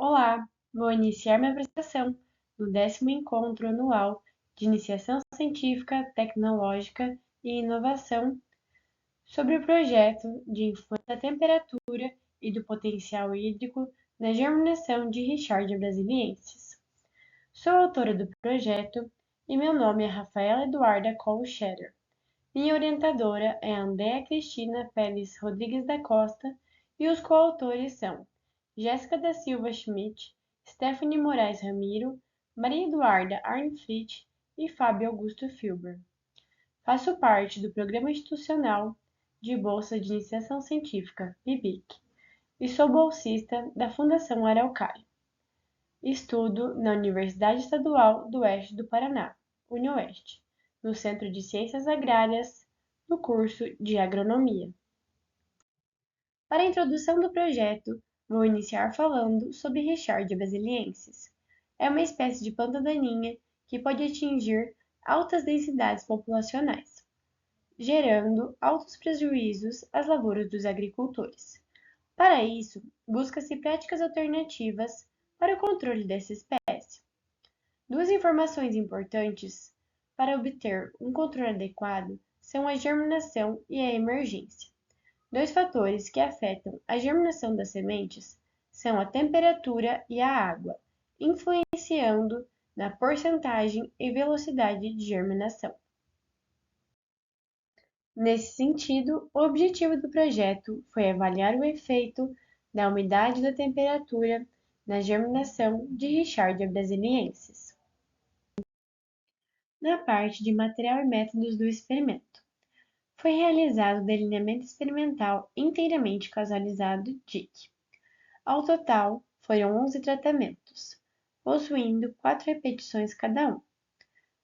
Olá, vou iniciar minha apresentação no 10º Encontro Anual de Iniciação Científica, Tecnológica e Inovação sobre o projeto de influência da temperatura e do potencial hídrico na germinação de Richardia brasiliensis. Sou autora do projeto e meu nome é Rafaela Eduarda Cole-Scherer. Minha orientadora é Andréa Cristina Peles Rodrigues da Costa e os coautores são Jéssica da Silva Schmidt, Stephanie Moraes Ramiro, Maria Eduarda Arnfrit e Fábio Augusto Filber. Faço parte do Programa Institucional de Bolsa de Iniciação Científica, PIBIC, e sou bolsista da Fundação Araucária. Estudo na Universidade Estadual do Oeste do Paraná, UniOeste, no Centro de Ciências Agrárias, no curso de Agronomia. Para a introdução do projeto, vou iniciar falando sobre Richardia brasiliensis. É uma espécie de planta daninha que pode atingir altas densidades populacionais, gerando altos prejuízos às lavouras dos agricultores. Para isso, busca-se práticas alternativas para o controle dessa espécie. Duas informações importantes para obter um controle adequado são a germinação e a emergência. Dois fatores que afetam a germinação das sementes são a temperatura e a água, influenciando na porcentagem e velocidade de germinação. Nesse sentido, o objetivo do projeto foi avaliar o efeito da umidade e da temperatura na germinação de Richardia brasiliensis. Na parte de material e métodos do experimento, foi realizado o delineamento experimental inteiramente causalizado DIC. Ao total, foram 11 tratamentos, possuindo 4 repetições cada um.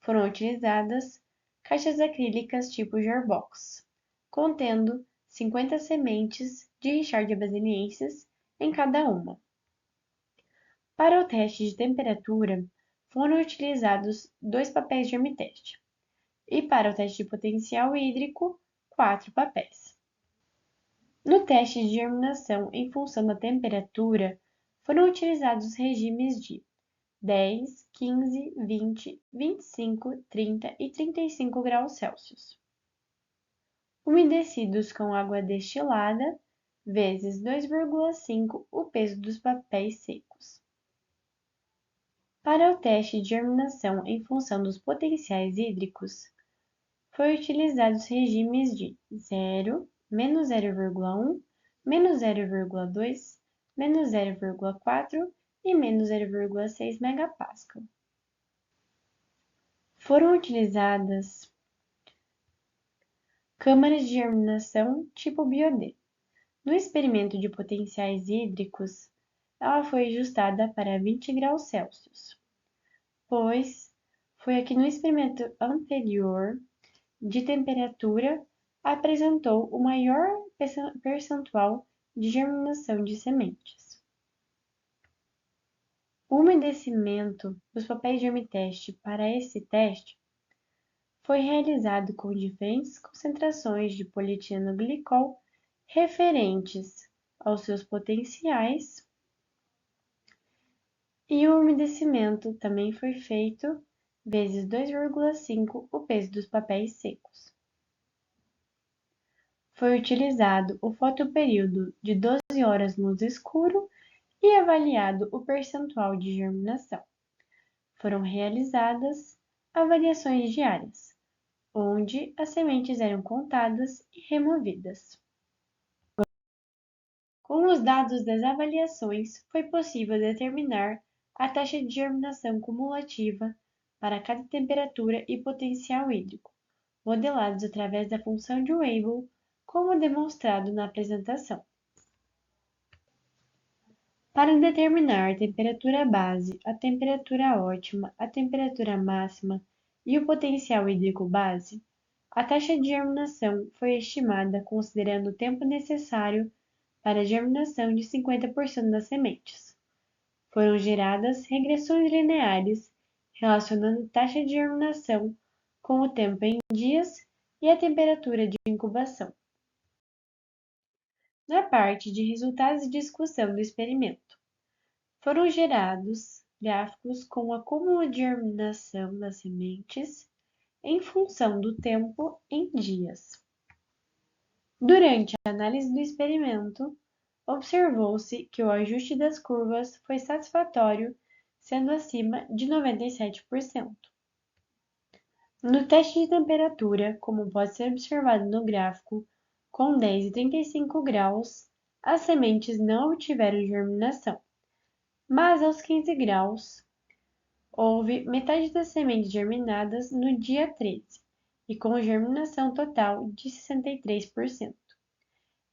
Foram utilizadas caixas acrílicas tipo Jarbox, contendo 50 sementes de Richardia brasiliensis em cada uma. Para o teste de temperatura, foram utilizados 2 papéis germiteste, e para o teste de potencial hídrico, 4 papéis. No teste de germinação em função da temperatura, foram utilizados os regimes de 10, 15, 20, 25, 30 e 35 graus Celsius. Umedecidos com água destilada, vezes 2,5 o peso dos papéis secos. Para o teste de germinação em função dos potenciais hídricos, foi utilizados os regimes de 0, menos 0,1, menos 0,2, menos 0,4 e menos 0,6 megapascal. Foram utilizadas câmaras de germinação tipo BioD. No experimento de potenciais hídricos, ela foi ajustada para 20 graus Celsius, pois foi aqui no experimento anterior de temperatura apresentou o maior percentual de germinação de sementes. O umedecimento dos papéis germiteste para esse teste foi realizado com diferentes concentrações de polietilenglicol referentes aos seus potenciais, e o umedecimento também foi feito vezes 2,5 o peso dos papéis secos. Foi utilizado o fotoperíodo de 12 horas luz escuro e avaliado o percentual de germinação. Foram realizadas avaliações diárias, onde as sementes eram contadas e removidas. Com os dados das avaliações, foi possível determinar a taxa de germinação cumulativa para cada temperatura e potencial hídrico, modelados através da função de Weibull, como demonstrado na apresentação. Para determinar a temperatura base, a temperatura ótima, a temperatura máxima e o potencial hídrico base, a taxa de germinação foi estimada considerando o tempo necessário para a germinação de 50% das sementes. Foram geradas regressões lineares relacionando a taxa de germinação com o tempo em dias e a temperatura de incubação. Na parte de resultados e discussão do experimento, foram gerados gráficos com o acúmulo de germinação das sementes em função do tempo em dias. Durante a análise do experimento, observou-se que o ajuste das curvas foi satisfatório, sendo acima de 97%. No teste de temperatura, como pode ser observado no gráfico, com 10 e 35 graus, as sementes não obtiveram germinação, mas aos 15 graus, houve metade das sementes germinadas no dia 13, e com germinação total de 63%.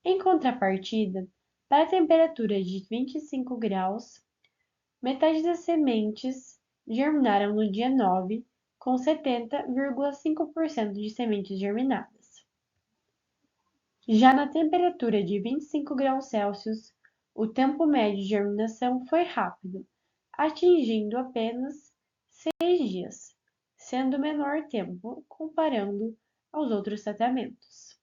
Em contrapartida, para a temperatura de 25 graus, metade das sementes germinaram no dia 9, com 70,5% de sementes germinadas. Já na temperatura de 25 graus Celsius, o tempo médio de germinação foi rápido, atingindo apenas 6 dias, sendo o menor tempo comparando aos outros tratamentos.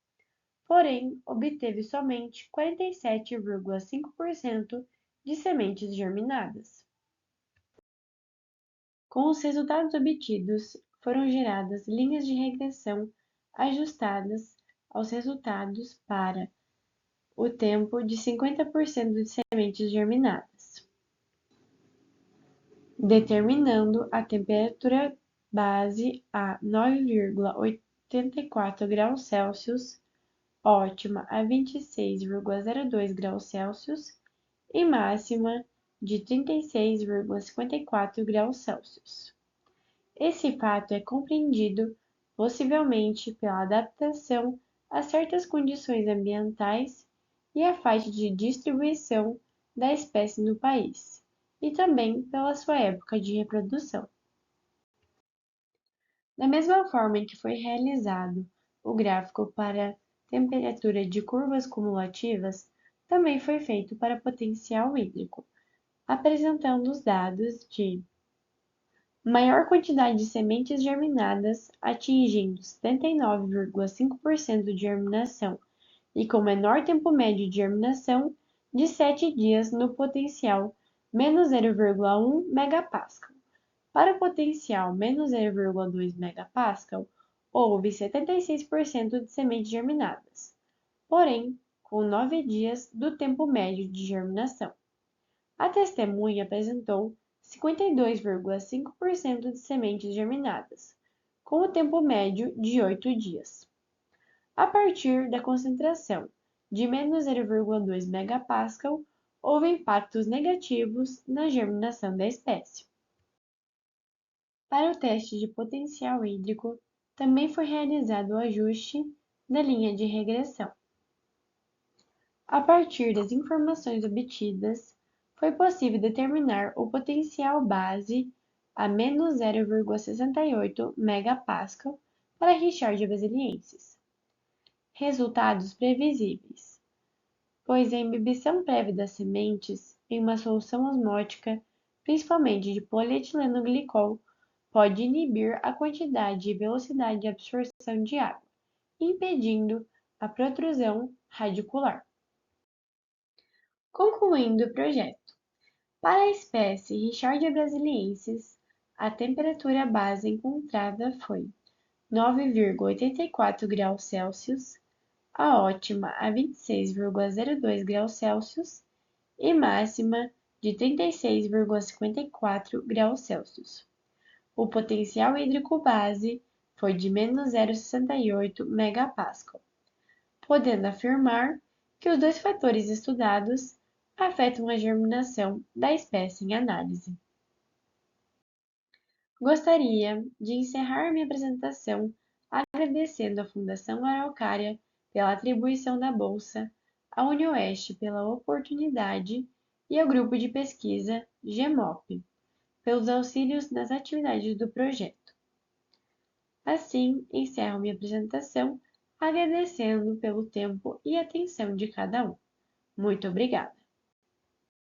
Porém, obteve somente 47,5% de sementes germinadas. Com os resultados obtidos, foram geradas linhas de regressão ajustadas aos resultados para o tempo de 50% de sementes germinadas, determinando a temperatura base a 9,84 graus Celsius, ótima a 26,02 graus Celsius e máxima de 36,54 graus Celsius. Esse fato é compreendido possivelmente pela adaptação a certas condições ambientais e a faixa de distribuição da espécie no país, e também pela sua época de reprodução. Da mesma forma em que foi realizado o gráfico para temperatura de curvas cumulativas, também foi feito para potencial hídrico, apresentando os dados de maior quantidade de sementes germinadas, atingindo 79,5% de germinação, e com menor tempo médio de germinação de 7 dias no potencial menos 0,1 megapascal. Para o potencial menos 0,2 megapascal, houve 76% de sementes germinadas, porém, com 9 dias do tempo médio de germinação. A testemunha apresentou 52,5% de sementes germinadas, com o tempo médio de 8 dias. A partir da concentração de menos 0,2 megapascal, houve impactos negativos na germinação da espécie. Para o teste de potencial hídrico, também foi realizado o ajuste da linha de regressão. A partir das informações obtidas, foi possível determinar o potencial base a menos 0,68 megapascal para Richardia brasiliensis. Resultados previsíveis, pois a imbibição prévia das sementes em uma solução osmótica, principalmente de polietileno glicol, pode inibir a quantidade e velocidade de absorção de água, impedindo a protrusão radicular. Concluindo o projeto, para a espécie Richardia brasiliensis, a temperatura base encontrada foi 9,84 graus Celsius, a ótima a 26,02 graus Celsius e máxima de 36,54 graus Celsius. O potencial hídrico base foi de menos 0,68 megapascal, podendo afirmar que os dois fatores estudados afetam a germinação da espécie em análise. Gostaria de encerrar minha apresentação agradecendo à Fundação Araucária pela atribuição da bolsa, à UniOeste pela oportunidade e ao grupo de pesquisa GEMOP pelos auxílios nas atividades do projeto. Assim, encerro minha apresentação agradecendo pelo tempo e atenção de cada um. Muito obrigada!